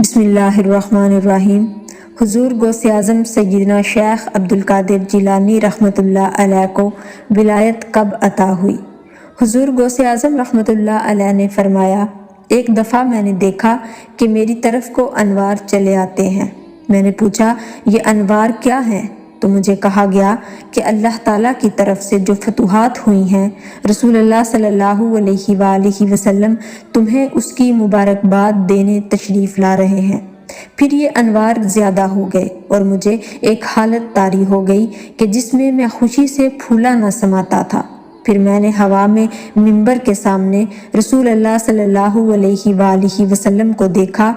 بسم اللہ الرحمن الرحیم۔ حضور غوث اعظم سیدنا شیخ عبدالقادر جیلانی رحمۃ اللہ علیہ کو ولایت کب عطا ہوئی؟ حضور غوث اعظم رحمۃ اللہ علیہ نے فرمایا، ایک دفعہ میں نے دیکھا کہ میری طرف کو انوار چلے آتے ہیں۔ میں نے پوچھا یہ انوار کیا ہیں؟ تو مجھے کہا گیا کہ اللہ تعالیٰ کی طرف سے جو فتوحات ہوئی ہیں، رسول اللہ صلی اللہ علیہ وآلہ وسلم تمہیں اس کی مبارکباد دینے تشریف لا رہے ہیں۔ پھر یہ انوار زیادہ ہو گئے اور مجھے ایک حالت طاری ہو گئی کہ جس میں خوشی سے پھولا نہ سماتا تھا۔ پھر میں نے ہوا میں منبر کے سامنے رسول اللہ صلی اللہ علیہ وآلہ وسلم کو دیکھا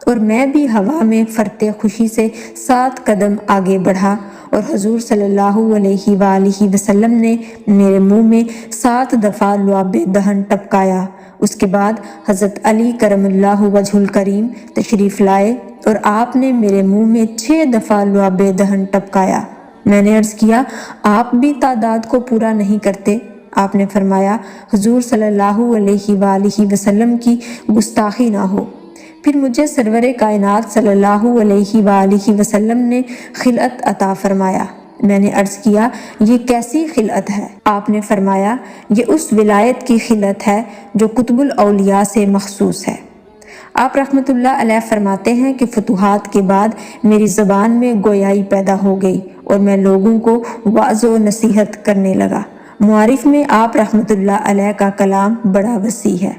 اور میں بھی ہوا میں فرتے خوشی سے 7 قدم آگے بڑھا اور حضور صلی اللہ علیہ وآلہ وسلم نے میرے منہ میں 7 دفعہ لعاب دہن ٹپکایا۔ اس کے بعد حضرت علی کرم اللہ وجہ الکریم تشریف لائے اور آپ نے میرے منہ میں 6 دفعہ لعاب دہن ٹپکایا۔ میں نے عرض کیا، آپ بھی تعداد کو پورا نہیں کرتے؟ آپ نے فرمایا، حضور صلی اللہ علیہ وآلہ وسلم کی گستاخی نہ ہو۔ پھر مجھے سرور کائنات صلی اللہ علیہ وآلہ وسلم نے خلعت عطا فرمایا۔ میں نے عرض کیا، یہ کیسی خلعت ہے؟ آپ نے فرمایا، یہ اس ولایت کی خلعت ہے جو قطب الاولیاء سے مخصوص ہے۔ آپ رحمۃ اللہ علیہ فرماتے ہیں کہ فتوحات کے بعد میری زبان میں گویائی پیدا ہو گئی اور میں لوگوں کو وعظ و نصیحت کرنے لگا۔ معارف میں آپ رحمۃ اللہ علیہ کا کلام بڑا وسیع ہے۔